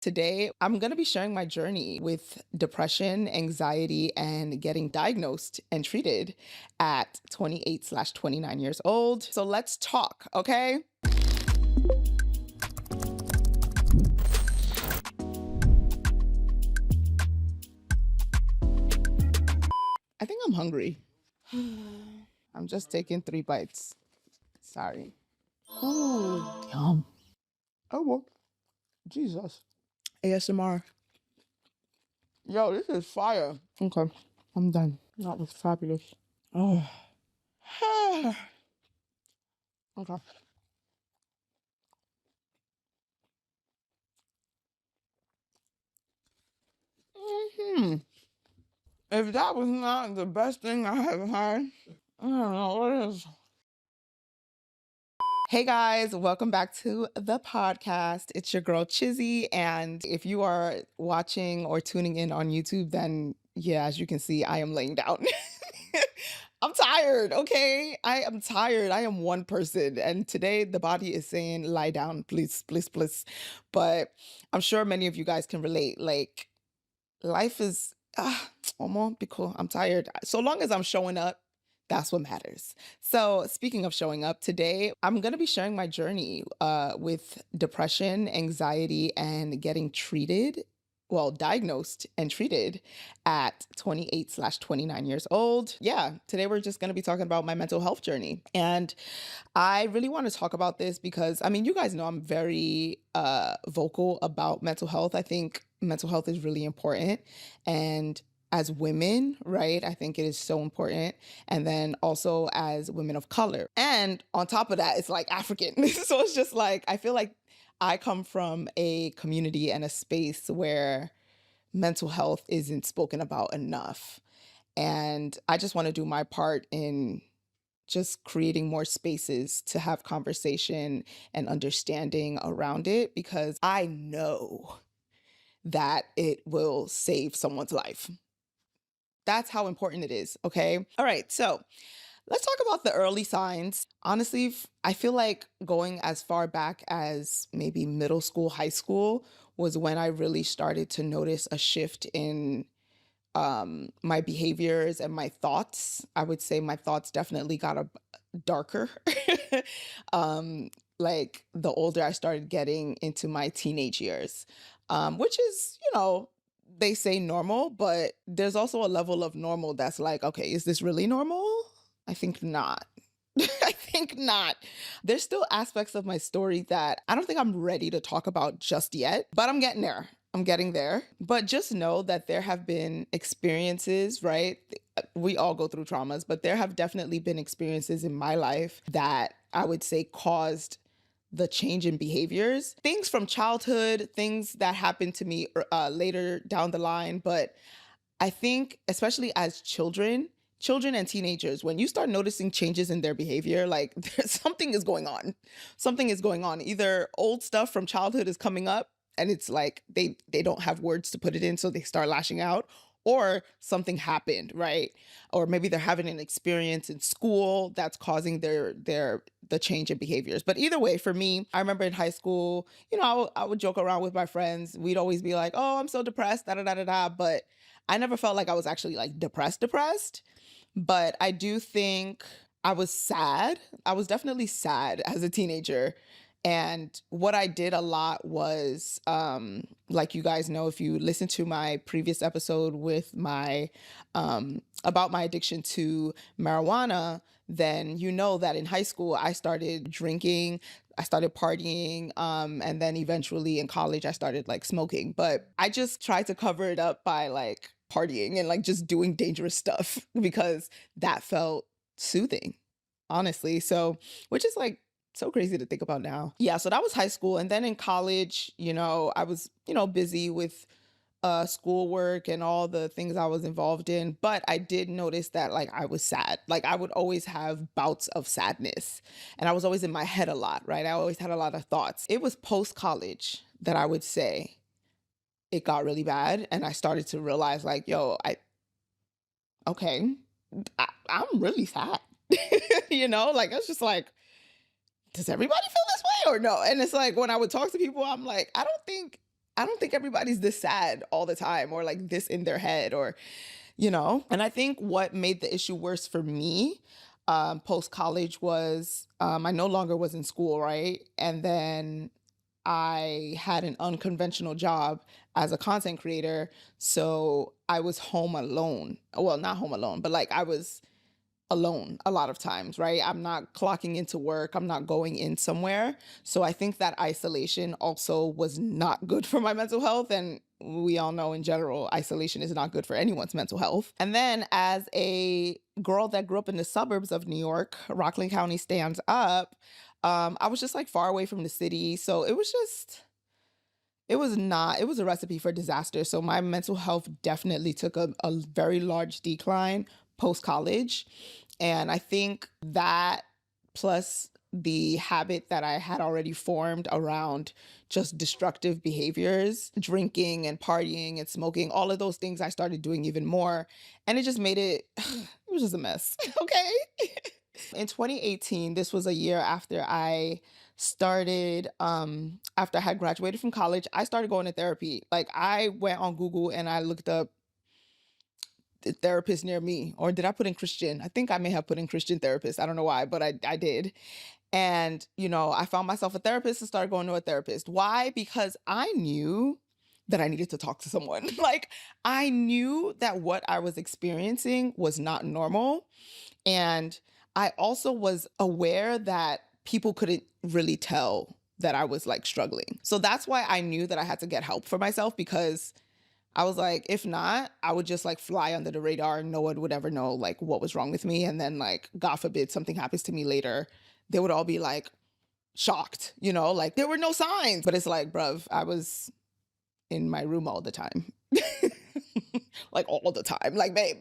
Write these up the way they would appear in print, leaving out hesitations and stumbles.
Today, I'm going to be sharing my journey with depression, anxiety, and getting diagnosed and treated at 28/29 years old. So let's talk, okay? I think I'm hungry. I'm just taking 3 bites. Sorry. Ooh, yum. Oh, well, Jesus. ASMR. Yo, this is fire. Okay, I'm done. That was fabulous. Oh. Okay. If that was not the best thing I have had, I don't know what is. Hey guys, welcome back to the podcast. It's your girl Chizi, and if you are watching or tuning in on YouTube, then yeah, as you can see, I am laying down. I'm tired, okay? I am tired. I am one person, and today the body is saying, lie down, please, please, please. But I'm sure many of you guys can relate. Like, life is, almost because I'm tired. So long as I'm showing up, that's what matters. So, speaking of showing up, today I'm going to be sharing my journey with depression, anxiety, and getting treated. Well, diagnosed and treated at 28/29 years old. Yeah, today we're just going to be talking about my mental health journey. And I really want to talk about this because, I mean, you guys know I'm very vocal about mental health. I think mental health is really important. And as women, right, I think it is so important. And then also as women of color. And on top of that, it's like African. So it's just like, I feel like I come from a community and a space where mental health isn't spoken about enough. And I just want to do my part in just creating more spaces to have conversation and understanding around it because I know that it will save someone's life. That's how important it is, okay? All right, so let's talk about the early signs. Honestly, I feel like going as far back as maybe middle school, high school was when I really started to notice a shift in my behaviors and my thoughts. I would say my thoughts definitely got darker. um, like the older I started getting into my teenage years, which is, they say normal, but there's also a level of normal that's like, okay, is this really normal? I think not. I think not. There's still aspects of my story that I don't think I'm ready to talk about just yet, but I'm getting there. I'm getting there. But just know that there have been experiences, right? We all go through traumas, but there have definitely been experiences in my life that I would say caused the change in behaviors. Things from childhood, things that happened to me later down the line. But I think, especially as children and teenagers, when you start noticing changes in their behavior, like something is going on. Something is going on. Either old stuff from childhood is coming up and it's like they don't have words to put it in, so they start lashing out, or something happened, right? Or maybe they're having an experience in school that's causing the change in behaviors. But either way, for me, I remember in high school, I would joke around with my friends. We'd always be like, "Oh, I'm so depressed, da da da da da," but I never felt like I was actually like depressed. But I do think I was sad. I was definitely sad as a teenager. And what I did a lot was, like you guys know, if you listen to my previous episode with about my addiction to marijuana, then you know that in high school, I started drinking, I started partying, and then eventually in college, I started like smoking. But I just tried to cover it up by like partying and like just doing dangerous stuff because that felt soothing, honestly. So, which is like so crazy to think about now. Yeah, so that was high school. And then in college, I was, busy with schoolwork and all the things I was involved in. But I did notice that like I was sad. Like I would always have bouts of sadness. And I was always in my head a lot, right? I always had a lot of thoughts. It was post-college that I would say it got really bad. And I started to realize like, yo, okay, I'm really sad. Like it's just like, does everybody feel this way or no? And it's like when I would talk to people, I'm like, I I don't think everybody's this sad all the time or like this in their head or, you know? And I think what made the issue worse for me post college was I no longer was in school, right? And then I had an unconventional job as a content creator. So I was home alone. Well, not home alone, but like I was alone a lot of times, right? I'm not clocking into work. I'm not going in somewhere. So I think that isolation also was not good for my mental health. And we all know in general, isolation is not good for anyone's mental health. And then as a girl that grew up in the suburbs of New York, Rockland County stands up. I was just like far away from the city. So it was not, it was a recipe for disaster. So my mental health definitely took a very large decline post college. And I think that plus the habit that I had already formed around just destructive behaviors, drinking and partying and smoking, all of those things I started doing even more. And it just made it, it was just a mess. Okay. In 2018, this was a year after I started, after I had graduated from college, I started going to therapy. Like I went on Google and I looked up the therapist near me, or did I put in Christian? I think I may have put in Christian therapist. I don't know why, but I did. And, you know, I found myself a therapist and started going to a therapist. Why? Because I knew that I needed to talk to someone. Like I knew that what I was experiencing was not normal. And I also was aware that people couldn't really tell that I was like struggling. So that's why I knew that I had to get help for myself, because I was like, if not, I would just like fly under the radar and no one would ever know like what was wrong with me. And then like, God forbid something happens to me later, they would all be like shocked, you know, like there were no signs. But it's like, bruv, I was in my room all the time. Like all the time. Like, babe,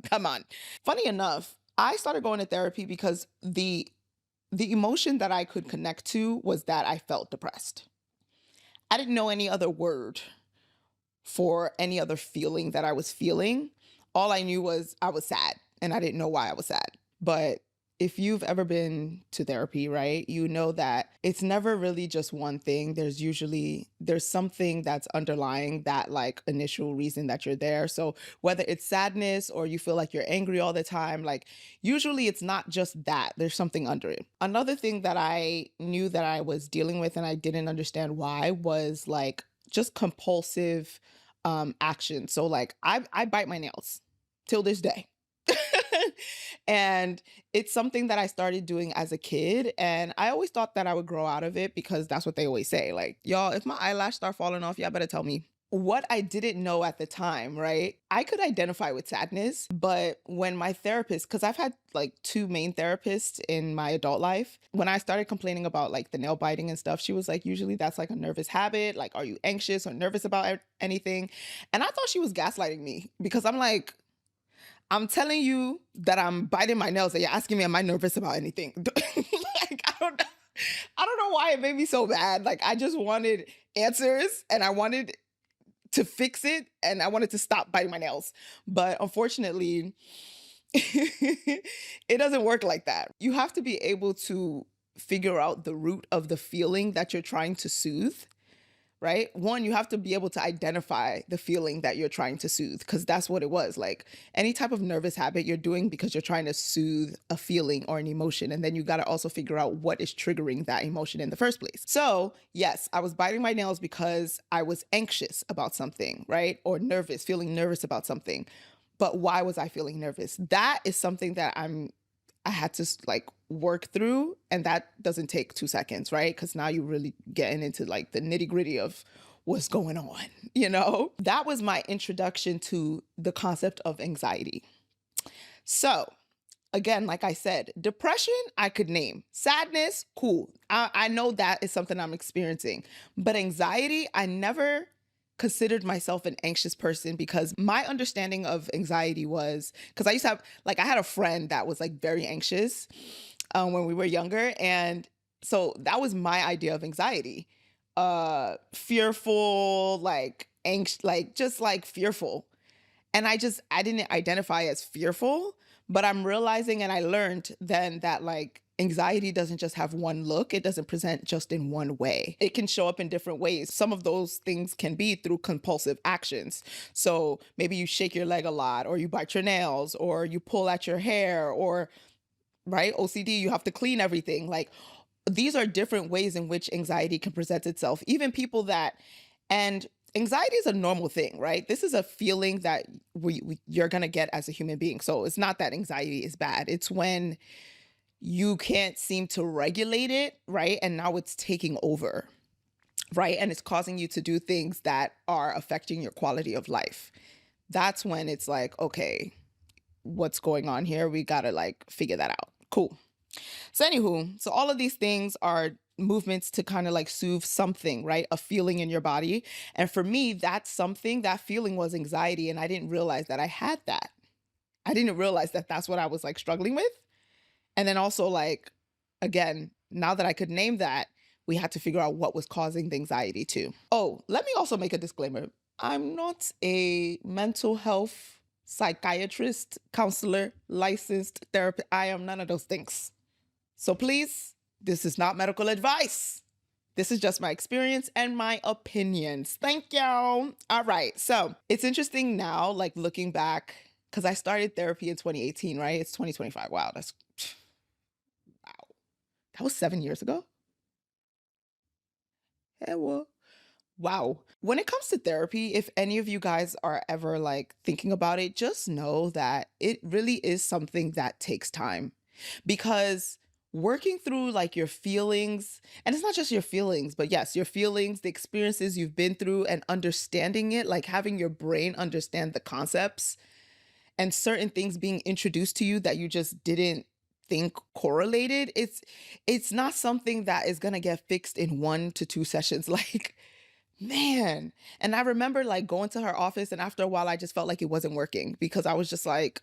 come on. Funny enough, I started going to therapy because the emotion that I could connect to was that I felt depressed. I didn't know any other word for any other feeling that I was feeling. All I knew was I was sad and I didn't know why I was sad. But if you've ever been to therapy, right, you know that it's never really just one thing. There's something that's underlying that like initial reason that you're there. So whether it's sadness or you feel like you're angry all the time, like usually it's not just that. There's something under it. Another thing that I knew that I was dealing with and I didn't understand why was like just compulsive action. So like I bite my nails till this day. And it's something that I started doing as a kid. And I always thought that I would grow out of it because that's what they always say. Like, y'all, if my eyelash start falling off, y'all better tell me. What I didn't know at the time, right? I could identify with sadness, but when my therapist, because I've had like two main therapists in my adult life, when I started complaining about like the nail biting and stuff, she was like, usually that's like a nervous habit. Like, are you anxious or nervous about anything? And I thought she was gaslighting me because I'm like, I'm telling you that I'm biting my nails and you're asking me, am I nervous about anything? Like, I don't know why it made me so bad. Like, I just wanted answers and I wanted to fix it and I wanted to stop biting my nails. But unfortunately, it doesn't work like that. You have to be able to figure out the root of the feeling that you're trying to soothe, right? One, you have to be able to identify the feeling that you're trying to soothe, because that's what it was. Like any type of nervous habit you're doing because you're trying to soothe a feeling or an emotion. And then you got to also figure out what is triggering that emotion in the first place. So yes, I was biting my nails because I was anxious about something, right? Or nervous, feeling nervous about something. But why was I feeling nervous? That is something that I had to like work through, and that doesn't take 2 seconds, right? Because now you're really getting into like the nitty gritty of what's going on, you know? That was my introduction to the concept of anxiety. So again, like I said, depression, I could name. Sadness, cool. I know that is something I'm experiencing. But anxiety, I never considered myself an anxious person, because my understanding of anxiety was, because I used to have, like, I had a friend that was like very anxious when we were younger. And so that was my idea of anxiety. Fearful, like anxious, like just like fearful. And I didn't identify as fearful, but I'm realizing, and I learned then that like anxiety doesn't just have one look. It doesn't present just in one way. It can show up in different ways. Some of those things can be through compulsive actions. So maybe you shake your leg a lot, or you bite your nails, or you pull at your hair, or right, OCD, you have to clean everything. Like, these are different ways in which anxiety can present itself. Even people that, and anxiety is a normal thing, right? This is a feeling that you're going to get as a human being. So it's not that anxiety is bad. It's when you can't seem to regulate it, right? And now it's taking over, right? And it's causing you to do things that are affecting your quality of life. That's when it's like, okay, what's going on here? We got to like figure that out. Cool. So anywho, so all of these things are movements to kind of like soothe something, right? A feeling in your body. And for me, that's something, that feeling was anxiety. And I didn't realize that I had that. I didn't realize that that's what I was like struggling with. And then also, like, again, now that I could name that, we had to figure out what was causing the anxiety too. Oh, let me also make a disclaimer. I'm not a mental health psychiatrist, counselor, licensed therapist. I am none of those things. So please, this is not medical advice. This is just my experience and my opinions. Thank you. All right. So it's interesting now, like looking back, because I started therapy in 2018, right? It's 2025. Wow. Wow. That was 7 years ago. Yeah, well, wow. When it comes to therapy, if any of you guys are ever like thinking about it, just know that it really is something that takes time, because working through like your feelings, and it's not just your feelings, but yes, your feelings, the experiences you've been through, and understanding it, like having your brain understand the concepts and certain things being introduced to you that you just didn't think correlated. It's not something that is going to get fixed in 1 to 2 sessions. Like, man. And I remember like going to her office, and after a while I just felt like it wasn't working, because I was just like,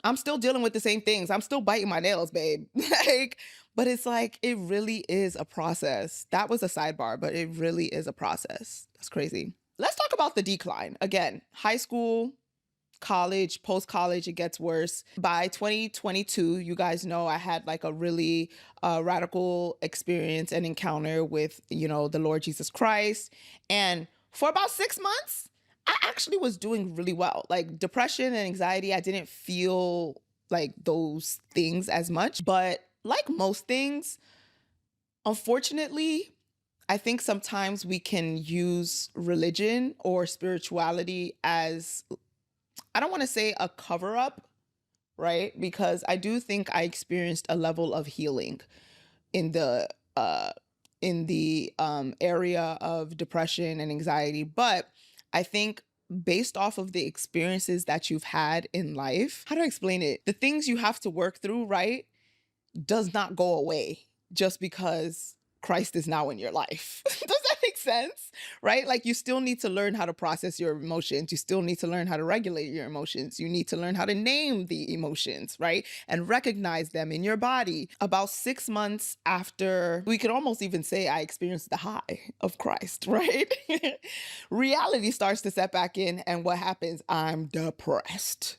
I'm still dealing with the same things. I'm still biting my nails, babe. Like, but it's like, it really is a process. That was a sidebar, but it really is a process. That's crazy. Let's talk about the decline. Again, high school, college, post-college, it gets worse. By 2022, you guys know I had like a really radical experience and encounter with, the Lord Jesus Christ. And for about 6 months, I actually was doing really well. Like depression and anxiety, I didn't feel like those things as much. But like most things, unfortunately, I think sometimes we can use religion or spirituality as, I don't want to say a cover up, right? Because I do think I experienced a level of healing in the area of depression and anxiety. But I think based off of the experiences that you've had in life, how do I explain it? The things you have to work through, right, does not go away just because Christ is now in your life. Does that make sense? Right? Like, you still need to learn how to process your emotions. You still need to learn how to regulate your emotions. You need to learn how to name the emotions, right? And recognize them in your body. About 6 months after, we could almost even say I experienced the high of Christ, right? Reality starts to set back in, and what happens? I'm depressed.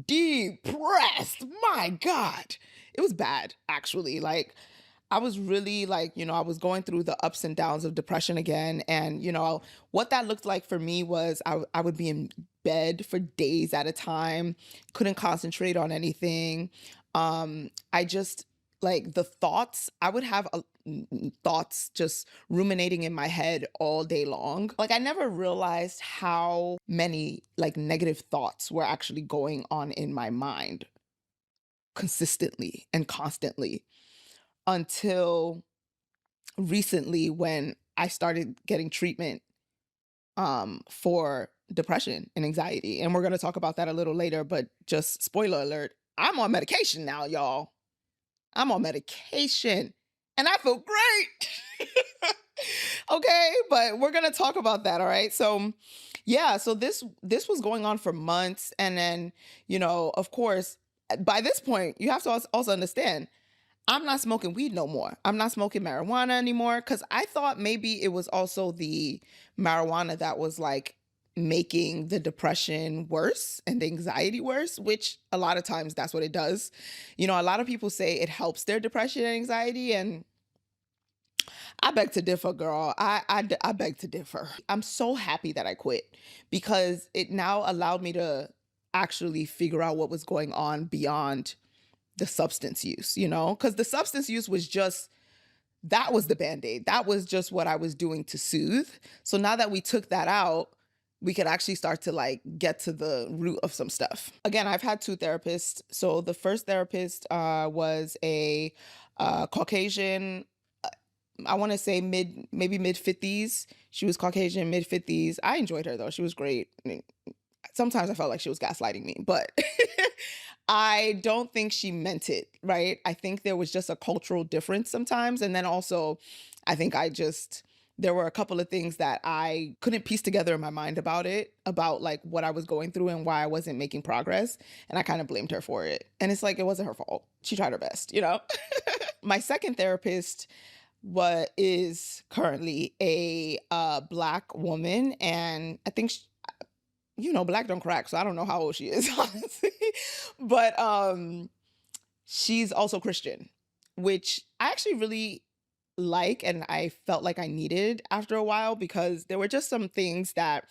Depressed. My God. It was bad, actually. Like, I was really like, I was going through the ups and downs of depression again. And, what that looked like for me was I would be in bed for days at a time, couldn't concentrate on anything. I just, like, the thoughts, I would have thoughts just ruminating in my head all day long. Like, I never realized how many like negative thoughts were actually going on in my mind consistently and constantly, until recently when I started getting treatment for depression and anxiety. And we're going to talk about that a little later, but just spoiler alert, I'm on medication now, y'all. I'm on medication and I feel great. Okay, but we're going to talk about that, all right? So, yeah, so this was going on for months, and then, of course, by this point, you have to also understand, I'm not smoking weed no more. I'm not smoking marijuana anymore, because I thought maybe it was also the marijuana that was like making the depression worse and the anxiety worse, which a lot of times that's what it does. You know, a lot of people say it helps their depression and anxiety, and I beg to differ, girl. I beg to differ. I'm so happy that I quit because it now allowed me to actually figure out what was going on beyond the substance use, you know? Because the substance use was just, that was the band-aid. That was just what I was doing to soothe. So now that we took that out, we could actually start to like get to the root of some stuff. Again, I've had two therapists. So the first therapist was a Caucasian, I want to say maybe mid 50s. She was Caucasian, mid 50s. I enjoyed her though. She was great. I mean, sometimes I felt like she was gaslighting me, but I don't think she meant it, right? I think there was just a cultural difference sometimes. And then also, I think there were a couple of things that I couldn't piece together in my mind about it, about like what I was going through and why I wasn't making progress. And I kind of blamed her for it. And it's like, it wasn't her fault. She tried her best, you know? My second therapist is currently a Black woman. And I think Black don't crack, so I don't know how old she is, honestly. But she's also Christian, which I actually really like and I felt like I needed after a while, because there were just some things that,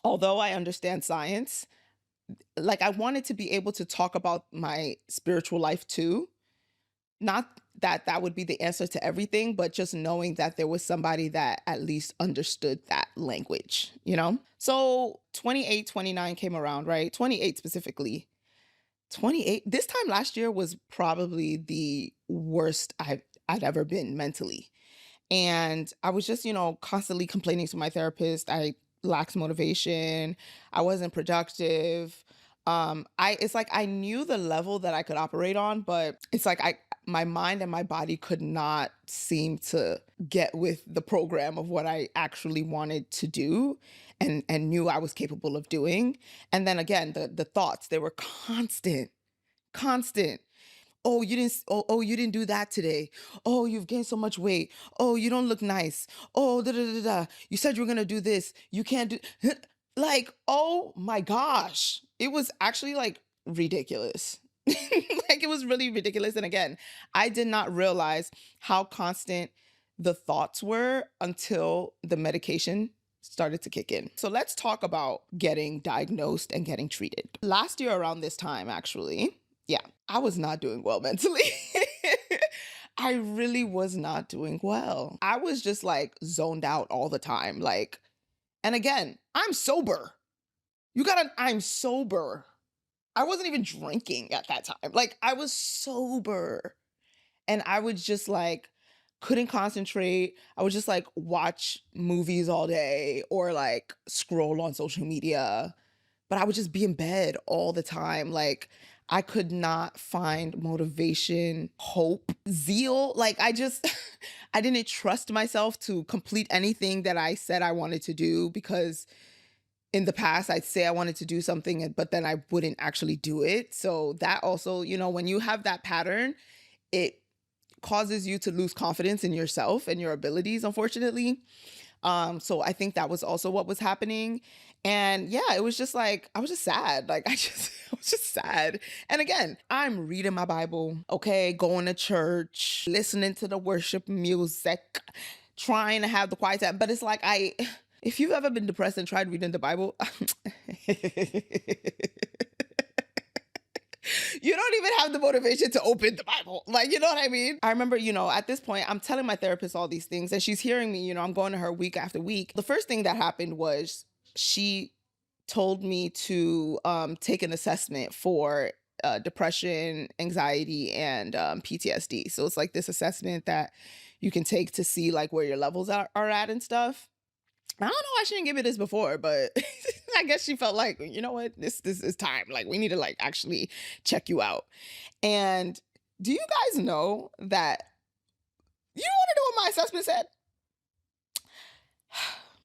although I understand science, like I wanted to be able to talk about my spiritual life too. Not that that would be the answer to everything, but just knowing that there was somebody that at least understood that language, you know? So 28, 29 came around, right? 28 specifically. 28, this time last year was probably the worst I'd ever been mentally. And I was just, constantly complaining to my therapist. I lacked motivation. I wasn't productive. It's like I knew the level that I could operate on, but it's like my mind and my body could not seem to get with the program of what I actually wanted to do and knew I was capable of doing. And then again, the thoughts, they were constant. Oh, you didn't do that today. Oh, you've gained so much weight. Oh, you don't look nice. Oh, da da da da. You said you were gonna do this. You can't do like, oh my gosh. It was actually like ridiculous. Like it was really ridiculous. And again, I did not realize how constant the thoughts were until the medication started to kick in. So let's talk about getting diagnosed and getting treated. Last year around this time, actually, yeah, I was not doing well mentally. I really was not doing well. I was just like zoned out all the time. Like, and again, I'm sober. I'm sober. I wasn't even drinking at that time. Like, I was sober. And I would just like, couldn't concentrate. I would just like watch movies all day or like scroll on social media. But I would just be in bed all the time. Like, I could not find motivation, hope, zeal. Like, I didn't trust myself to complete anything that I said I wanted to do, because in the past I'd say I wanted to do something, but then I wouldn't actually do it. So that also, when you have that pattern, it causes you to lose confidence in yourself and your abilities, unfortunately. So I think that was also what was happening. And yeah, it was just like, I was just sad. Like I was just sad. And again, I'm reading my Bible, okay, going to church, listening to the worship music, trying to have the quiet time. But it's like, if you've ever been depressed and tried reading the Bible, you don't even have the motivation to open the Bible. Like, you know what I mean? I remember, at this point, I'm telling my therapist all these things and she's hearing me, I'm going to her week after week. The first thing that happened was she told me to take an assessment for depression, anxiety, and PTSD. So it's like this assessment that you can take to see like where your levels are at and stuff. I don't know why she didn't give me this before, but I guess she felt like, you know what, this is time. Like we need to like actually check you out. And do you guys know that, you want to know what my assessment said?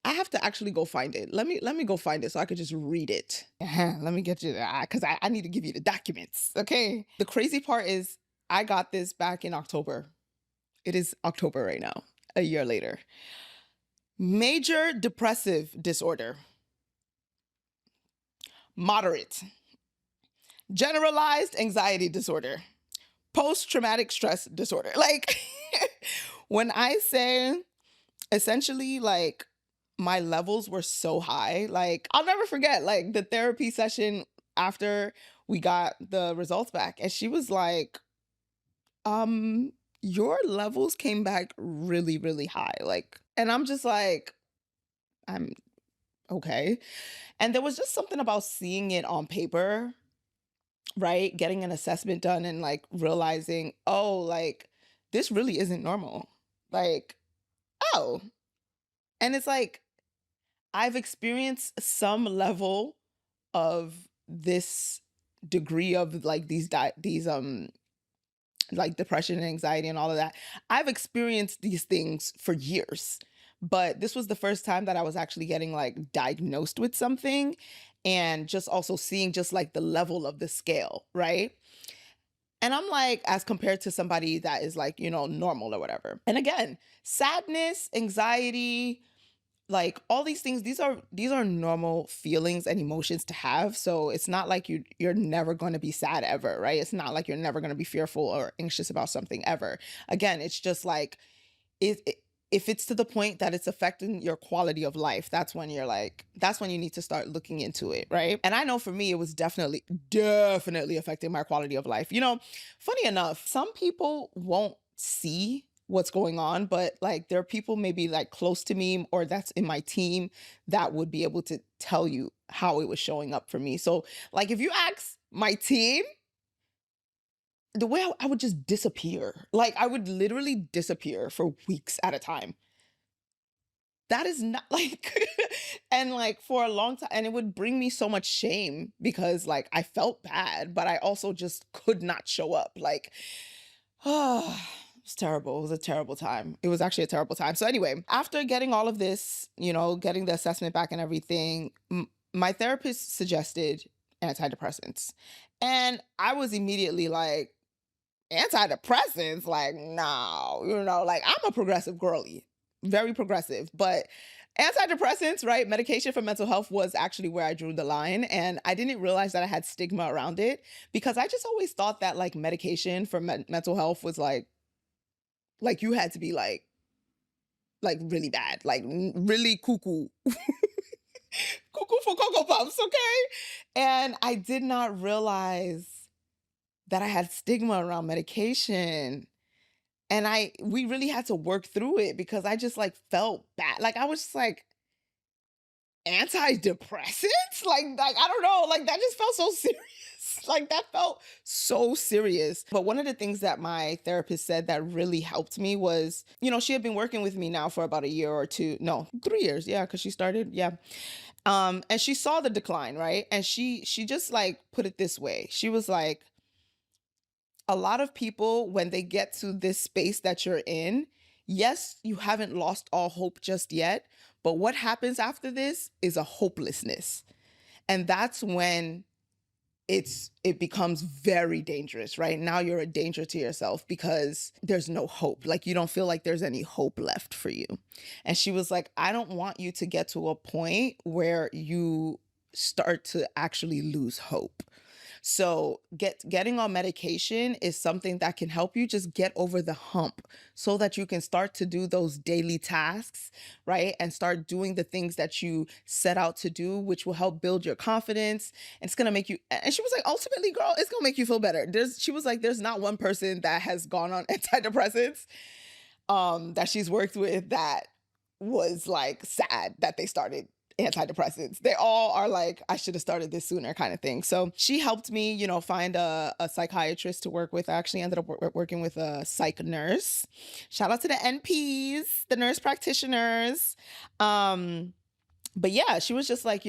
I have to actually go find it. Let me go find it so I could just read it. Let me get you that, because I need to give you the documents. Okay. The crazy part is I got this back in October. It is October right now, a year later. Major depressive disorder. moderate, generalized anxiety disorder, post-traumatic stress disorder. Like, when I say essentially, like, my levels were so high, like, I'll never forget, like, the therapy session after we got the results back, and she was like, um, your levels came back really, really high. Like, and I'm just like, I'm okay. And there was just something about seeing it on paper, right? Getting an assessment done and like realizing, oh, like this really isn't normal. Like, oh. And it's like I've experienced some level of this degree of like these like depression and anxiety and all of that. I've experienced these things for years, but this was the first time that I was actually getting like diagnosed with something and just also seeing just like the level of the scale, right? And I'm like, as compared to somebody that is like, normal or whatever. And again, sadness, anxiety, like all these things, these are normal feelings and emotions to have. So it's not like you're never going to be sad ever, right? It's not like you're never going to be fearful or anxious about something ever. Again, it's just like if it's to the point that it's affecting your quality of life, that's when you need to start looking into it, right? And I know for me, it was definitely affecting my quality of life. Funny enough, some people won't see what's going on, but like there are people maybe like close to me or that's in my team that would be able to tell you how it was showing up for me. So like if you ask my team, the way I would just disappear, like I would literally disappear for weeks at a time. That is not like, and like for a long time, and it would bring me so much shame because like I felt bad, but I also just could not show up. Like, oh, it was terrible. It was a terrible time. It was actually a terrible time. So anyway, after getting all of this, getting the assessment back and everything, my therapist suggested antidepressants. And I was immediately like, antidepressants? Like, no, like I'm a progressive girly, very progressive, but antidepressants, right? Medication for mental health was actually where I drew the line. And I didn't realize that I had stigma around it because I just always thought that like medication for mental health was like you had to be like really bad, like really cuckoo, cuckoo for Cocoa Puffs, okay? And I did not realize that I had stigma around medication. And we really had to work through it because I just like felt bad. Like I was just like, antidepressants? Like I don't know, like that just felt so serious. Like that felt so serious. But one of the things that my therapist said that really helped me was, she had been working with me now for about a year or two. No, 3 years. Yeah, because she started. Yeah. And she saw the decline, right? And she just like put it this way. She was like, a lot of people, when they get to this space that you're in, yes, you haven't lost all hope just yet, but what happens after this is a hopelessness. And that's when it becomes very dangerous, right? Now you're a danger to yourself because there's no hope. Like you don't feel like there's any hope left for you. And she was like, I don't want you to get to a point where you start to actually lose hope. So getting on medication is something that can help you just get over the hump so that you can start to do those daily tasks, right? And start doing the things that you set out to do, which will help build your confidence. And it's going to make you, and she was like, ultimately, girl, it's going to make you feel better. She was like, there's not one person that has gone on antidepressants that she's worked with that was like sad that they started antidepressants. They all are like, I should have started this sooner kind of thing. So she helped me, find a psychiatrist to work with. I actually ended up working with a psych nurse. Shout out to the NPs, the nurse practitioners. But yeah, she was just like,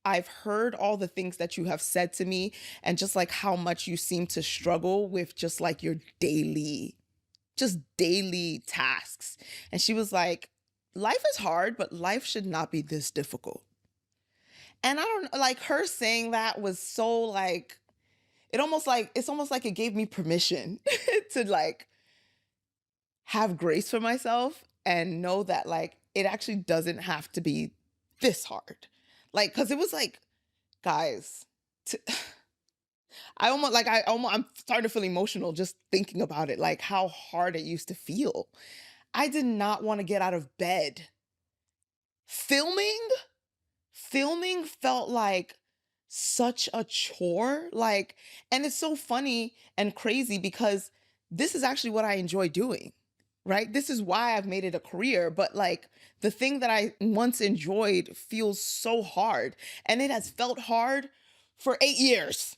I've heard all the things that you have said to me and just like how much you seem to struggle with just like your daily tasks. And she was like, life is hard, but life should not be this difficult. And I don't like her saying that was so like, it's almost like it gave me permission to like have grace for myself and know that like it actually doesn't have to be this hard. Like, cause it was like Guys, t- I'm starting to feel emotional just thinking about it, like how hard it used to feel. I did not want to get out of bed. Filming, filming felt like such a chore. Like, and it's so funny and crazy because this is actually what I enjoy doing, right? This is why I've made it a career. But like the thing that I once enjoyed feels so hard, and it has felt hard for 8 years.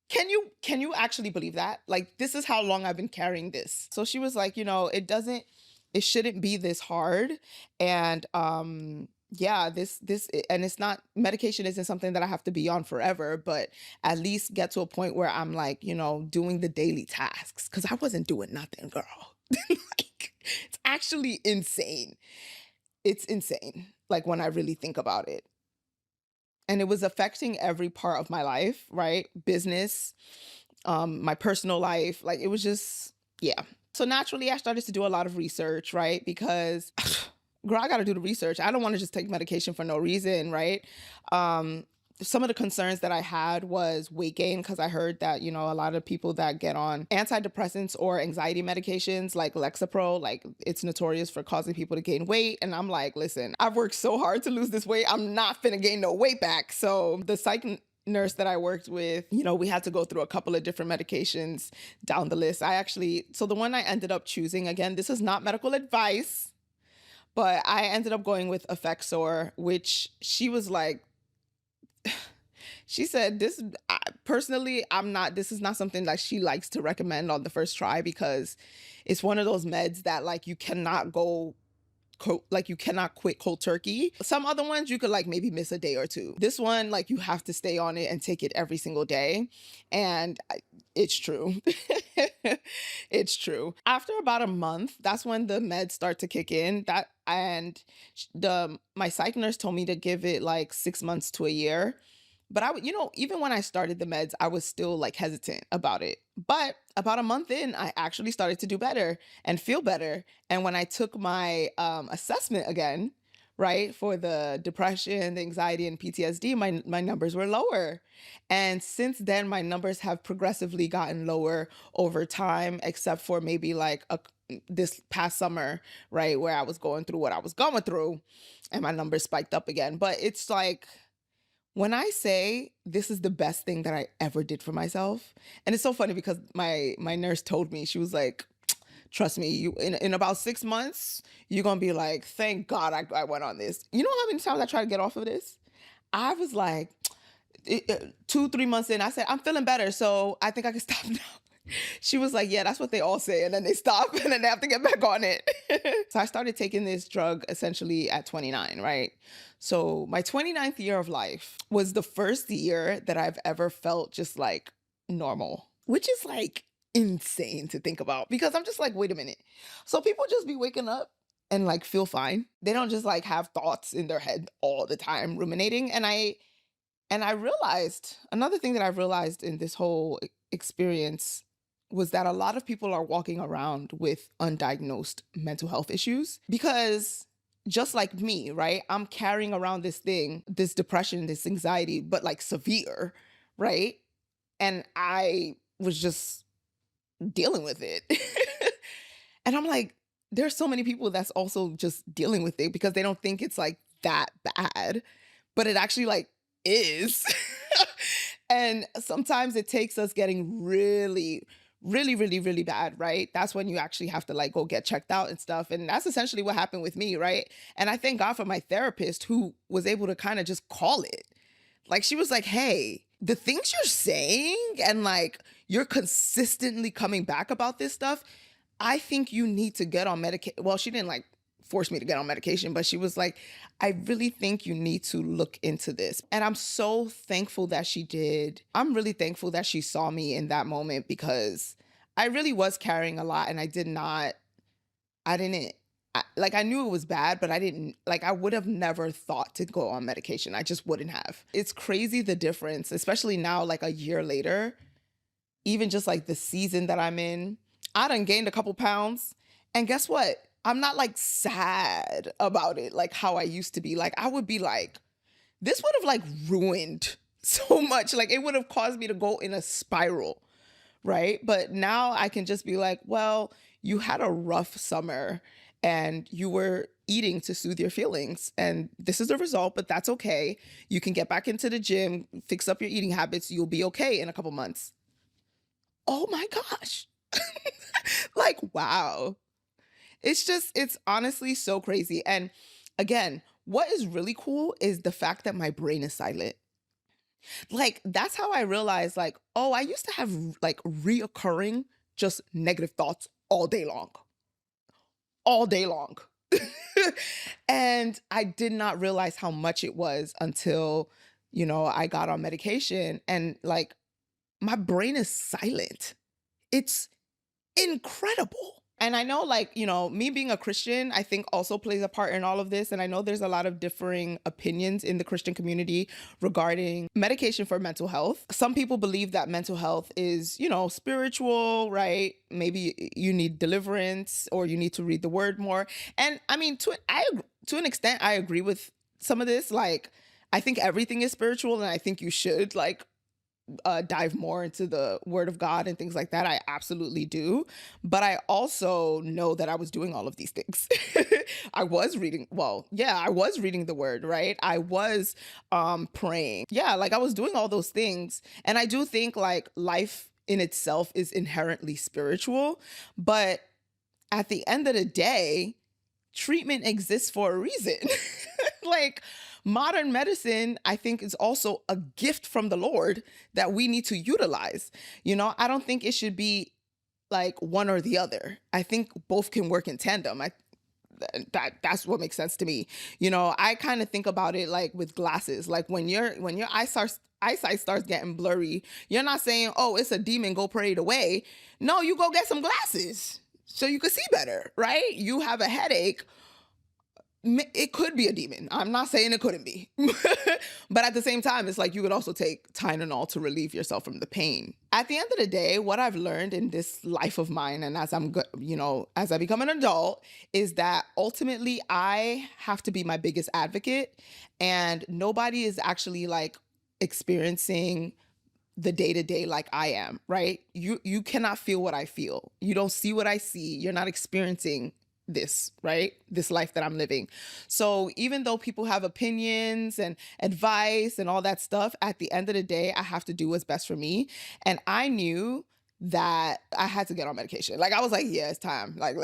Can you actually believe that? Like this is how long I've been carrying this. So she was like, it shouldn't be this hard. And yeah, and it's not, medication isn't something that I have to be on forever, but at least get to a point where I'm like, doing the daily tasks, cuz I wasn't doing nothing, girl. Like it's actually insane. It's insane. Like when I really think about it. And it was affecting every part of my life, right? Business, my personal life, like it was just, yeah. So naturally I started to do a lot of research, right? Because girl, I got to do the research. I don't want to just take medication for no reason, right? Um, some of the concerns that I had was weight gain, because I heard that, a lot of people that get on antidepressants or anxiety medications like Lexapro, like it's notorious for causing people to gain weight. And I'm like, listen, I've worked so hard to lose this weight. I'm not finna gain no weight back. So the psych nurse that I worked with, we had to go through a couple of different medications down the list. So the one I ended up choosing, again, this is not medical advice, but I ended up going with Effexor, which she was like, she said, personally, this is not something that she likes to recommend on the first try, because it's one of those meds that like you cannot you cannot quit cold turkey. Some other ones you could like maybe miss a day or two. This one, like you have to stay on it and take it every single day. And it's true. It's true. After about a month, that's when the meds start to kick in. My psych nurse told me to give it like 6 months to a year. But I would, even when I started the meds, I was still like hesitant about it. But about a month in, I actually started to do better and feel better. And when I took my assessment again, right, for the depression, the anxiety, and PTSD, my numbers were lower. And since then, my numbers have progressively gotten lower over time, except for maybe like this past summer, right, where I was going through what I was going through, and my numbers spiked up again. But it's like, when I say this is the best thing that I ever did for myself, and it's so funny because my nurse told me, she was like, trust me, you in about 6 months, you're gonna be like, thank God I went on this. You know how many times I tried to get off of this? I was like, 2, 3 months in, I said, I'm feeling better, so I think I can stop now. She was like, yeah, that's what they all say. And then they stop and then they have to get back on it. So I started taking this drug essentially at 29, right? So my 29th year of life was the first year that I've ever felt just like normal, which is like insane to think about, because I'm just like, wait a minute. So people just be waking up and like feel fine. They don't just like have thoughts in their head all the time ruminating. And I realized another thing that I've realized in this whole experience was that a lot of people are walking around with undiagnosed mental health issues, because just like me, right? I'm carrying around this thing, this depression, this anxiety, but like severe, right? And I was just dealing with it. And I'm like, there's so many people that's also just dealing with it because they don't think it's like that bad, but it actually like is. And sometimes it takes us getting really, really, really, really bad, right? That's when you actually have to like go get checked out and stuff. And that's essentially what happened with me, right? And I thank God for my therapist, who was able to kind of just call it. Like she was like, hey, the things you're saying and like you're consistently coming back about this stuff, I think you need to get on medication. Well, she didn't like force me to get on medication, but she was like, I really think you need to look into this. And I'm so thankful that she did. I'm really thankful that she saw me in that moment, because I really was carrying a lot, and I didn't, I knew it was bad, but I would have never thought to go on medication. I just wouldn't have. It's crazy the difference, especially now, like a year later, even just like the season that I'm in, I done gained a couple pounds. And guess what? I'm not like sad about it like how I used to be. Like I would be like, this would have like ruined so much. Like it would have caused me to go in a spiral, right? But now I can just be like, well, you had a rough summer and you were eating to soothe your feelings. And this is the result, but that's okay. You can get back into the gym, fix up your eating habits. You'll be okay in a couple months. Oh my gosh. Like, wow. It's honestly so crazy. And again, what is really cool is the fact that my brain is silent. Like, that's how I realized, like, oh, I used to have like reoccurring just negative thoughts all day long. And I did not realize how much it was until, I got on medication and like my brain is silent. It's incredible. And I know, like, me being a Christian, I think also plays a part in all of this. And I know there's a lot of differing opinions in the Christian community regarding medication for mental health. Some people believe that mental health is, spiritual, right? Maybe you need deliverance or you need to read the word more. And I mean, to an extent, I agree with some of this. Like, I think everything is spiritual and I think you should, like, dive more into the word of God and things like that. I absolutely do. But I also know that I was doing all of these things. I was reading, well, yeah, I was reading the word, right? I was praying. Yeah, like I was doing all those things. And I do think like life in itself is inherently spiritual. But at the end of the day, treatment exists for a reason. Like modern medicine, I think is also a gift from the Lord that we need to utilize. I don't think it should be like one or the other. I think both can work in tandem. That's what makes sense to me. I kind of think about it like with glasses. Like when your eyesight starts getting blurry, you're not saying, "Oh, it's a demon, go pray it away." No, you go get some glasses so you can see better, right? You have a headache, it could be a demon. I'm not saying it couldn't be. But at the same time, it's like you could also take Tylenol to relieve yourself from the pain. At the end of the day, what I've learned in this life of mine and as I become an adult is that ultimately I have to be my biggest advocate and nobody is actually like experiencing the day to day like I am, right? You cannot feel what I feel. You don't see what I see. You're not experiencing this, right? This life that I'm living. So even though people have opinions and advice and all that stuff, at the end of the day, I have to do what's best for me. And I knew that I had to get on medication. Like I was like, yeah, it's time. Like,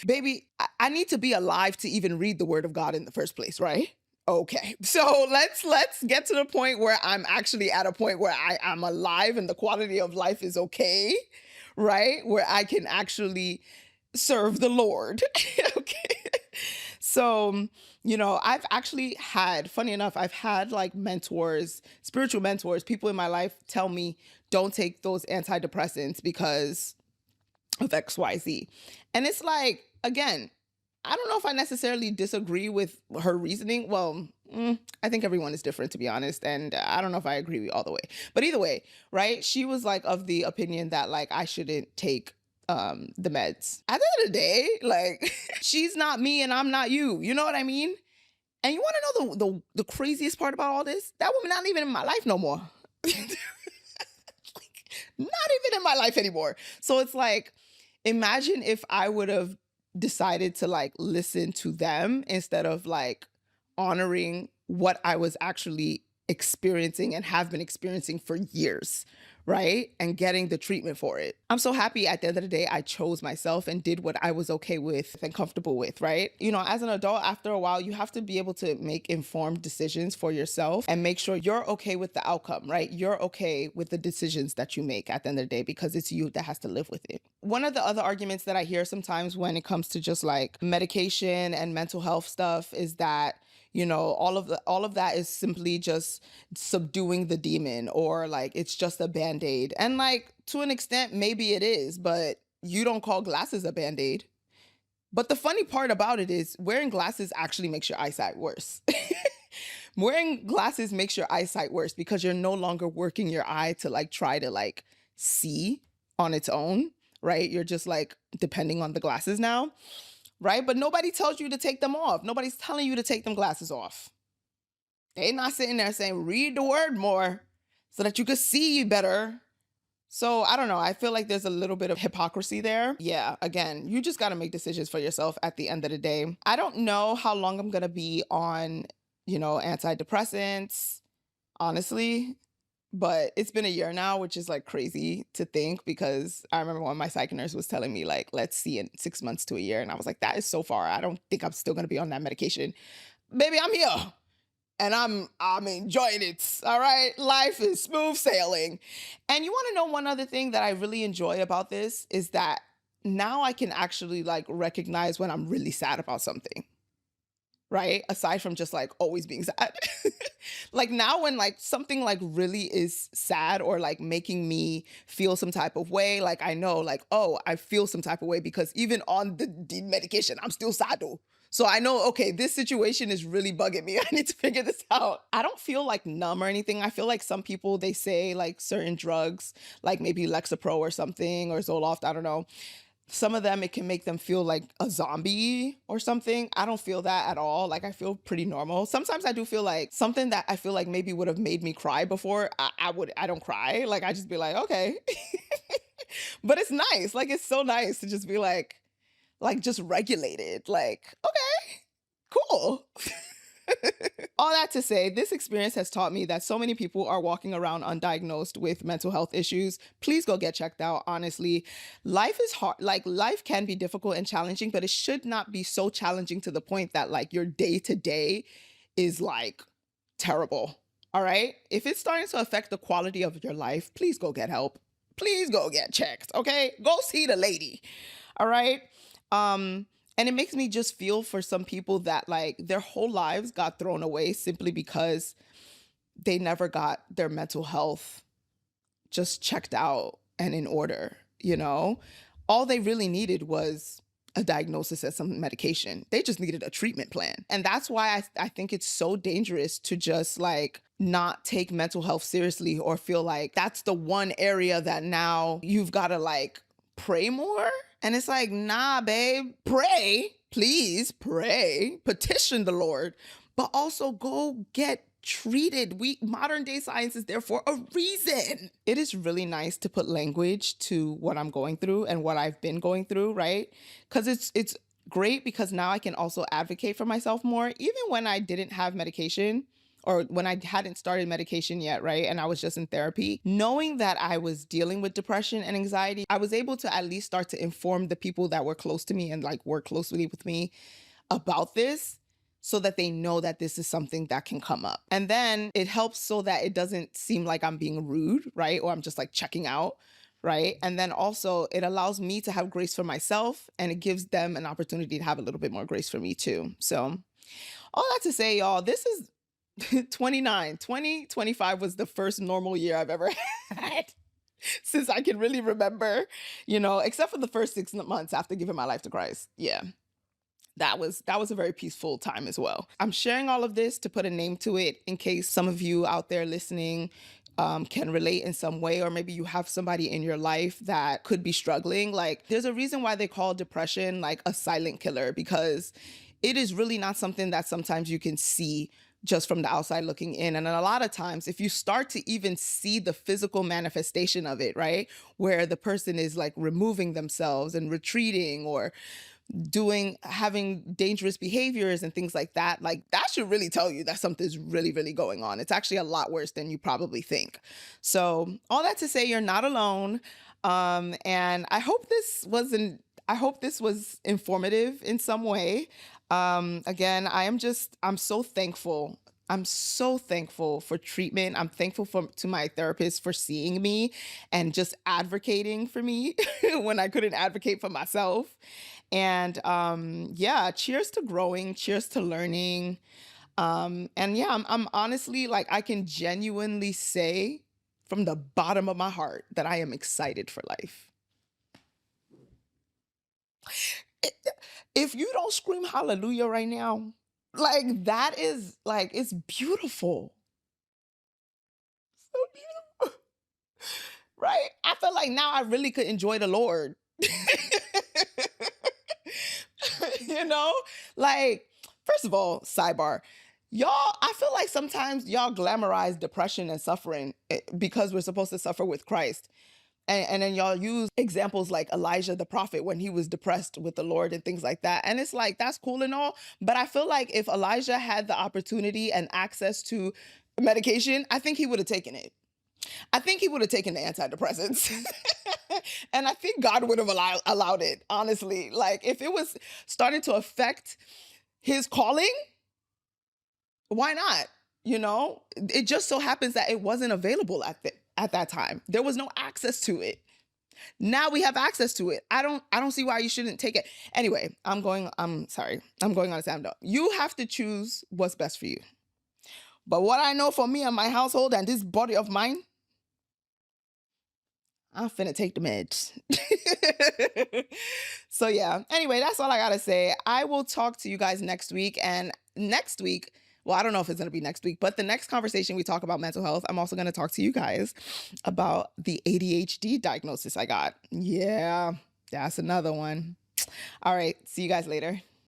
baby, I need to be alive to even read the word of God in the first place, right? Okay, so let's get to the point where I'm actually at a point where I'm alive and the quality of life is okay, right? Where I can actually serve the Lord. Okay. So, I've actually had, funny enough, I've had like mentors, spiritual mentors, people in my life tell me, don't take those antidepressants because of XYZ. And it's like, again, I don't know if I necessarily disagree with her reasoning. Well, I think everyone is different, to be honest. And I don't know if I agree with all the way. But either way, right? She was like of the opinion that like I shouldn't take the meds. At the end of the day, like she's not me and I'm not you. You know what I mean? And you want to know the craziest part about all this? That woman not even in my life no more. Like, not even in my life anymore. So it's like, imagine if I would have decided to like listen to them instead of like honoring what I was actually experiencing and have been experiencing for years, right? And getting the treatment for it. I'm so happy at the end of the day, I chose myself and did what I was okay with and comfortable with, right? As an adult, after a while, you have to be able to make informed decisions for yourself and make sure you're okay with the outcome, right? You're okay with the decisions that you make at the end of the day because it's you that has to live with it. One of the other arguments that I hear sometimes when it comes to just like medication and mental health stuff is that all of that is simply just subduing the demon or like it's just a band-aid. And like to an extent, maybe it is, but you don't call glasses a band-aid. But the funny part about it is wearing glasses actually makes your eyesight worse. Wearing glasses makes your eyesight worse because you're no longer working your eye to like try to like see on its own, right? You're just like depending on the glasses now. Right? But nobody tells you to take them off. Nobody's telling you to take them glasses off. They not sitting there saying, read the word more so that you could see better. So I don't know. I feel like there's a little bit of hypocrisy there. Yeah, again, you just got to make decisions for yourself at the end of the day. I don't know how long I'm going to be on, antidepressants, honestly, but it's been a year now, which is like crazy to think, because I remember when my psych nurse was telling me like, let's see in 6 months to a year. And I was like, that is so far. I don't think I'm still going to be on that medication. Baby, I'm here and I'm enjoying it. All right. Life is smooth sailing. And you want to know one other thing that I really enjoy about this is that now I can actually like recognize when I'm really sad about something. Right? Aside from just like always being sad. Like now when like something like really is sad or like making me feel some type of way, like I know like, oh, I feel some type of way because even on the medication, I'm still sad though. So I know, okay, this situation is really bugging me. I need to figure this out. I don't feel like numb or anything. I feel like some people, they say like certain drugs, like maybe Lexapro or something or Zoloft, I don't know. Some of them, it can make them feel like a zombie or something. I don't feel that at all. Like I feel pretty normal. Sometimes I do feel like something that I feel like maybe would have made me cry before. I don't cry. Like I just be like, okay. But it's nice. Like it's so nice to just be like just regulated. Like, okay, cool. All that to say, this experience has taught me that so many people are walking around undiagnosed with mental health issues. Please go get checked out. Honestly, life is hard. Like life can be difficult and challenging, but it should not be so challenging to the point that like your day to day is like terrible. All right. If it's starting to affect the quality of your life, please go get help. Please go get checked. Okay. Go see the lady. All right. And it makes me just feel for some people that like their whole lives got thrown away simply because they never got their mental health just checked out and in order, All they really needed was a diagnosis and some medication. They just needed a treatment plan. And that's why I think it's so dangerous to just like not take mental health seriously or feel like that's the one area that now you've got to like pray more. And it's like, nah, babe, pray, please pray, petition the Lord, but also go get treated. Modern day science is there for a reason. It is really nice to put language to what I'm going through and what I've been going through, right? Because it's great because now I can also advocate for myself more, even when I didn't have medication or when I hadn't started medication yet, right? And I was just in therapy. Knowing that I was dealing with depression and anxiety, I was able to at least start to inform the people that were close to me and like work closely with me about this so that they know that this is something that can come up. And then it helps so that it doesn't seem like I'm being rude, right? Or I'm just like checking out, right? And then also it allows me to have grace for myself and it gives them an opportunity to have a little bit more grace for me too. So all that to say, y'all, this is 2025 was the first normal year I've ever had since I can really remember, except for the first 6 months after giving my life to Christ. Yeah. That was a very peaceful time as well. I'm sharing all of this to put a name to it in case some of you out there listening can relate in some way, or maybe you have somebody in your life that could be struggling. Like there's a reason why they call depression like a silent killer, because it is really not something that sometimes you can see just from the outside looking in. And a lot of times, if you start to even see the physical manifestation of it, right, where the person is like removing themselves and retreating or having dangerous behaviors and things like that should really tell you that something's really, really going on. It's actually a lot worse than you probably think. So all that to say, you're not alone. And I hope this was informative in some way. Again, I'm so thankful. I'm so thankful for treatment. I'm thankful to my therapist for seeing me and just advocating for me when I couldn't advocate for myself. And yeah, cheers to growing, cheers to learning. And yeah, I'm honestly like, I can genuinely say from the bottom of my heart that I am excited for life. If you don't scream hallelujah right now, like that is like, it's beautiful. So beautiful. Right? I feel like now I really could enjoy the Lord. Like, first of all, sidebar, Y'all, I feel like sometimes y'all glamorize depression and suffering because we're supposed to suffer with Christ. And then y'all use examples like Elijah the prophet when he was depressed with the Lord and things like that. And it's like, that's cool and all. But I feel like if Elijah had the opportunity and access to medication, I think he would have taken it. I think he would have taken the antidepressants. And I think God would have allowed it, honestly. Like, if it was starting to affect his calling, why not? You know, it just so happens that it wasn't available at that time. There was no access to it. Now we have access to it. I don't see why you shouldn't take it. Anyway, I'm sorry. I'm going on a tangent. You have to choose what's best for you. But what I know for me and my household and this body of mine, I'm finna take the meds. So yeah. Anyway, that's all I gotta say. I will talk to you guys next week. And next week, well, I don't know if it's gonna be next week, but the next conversation we talk about mental health, I'm also gonna talk to you guys about the ADHD diagnosis I got. Yeah, that's another one. All right. See you guys later.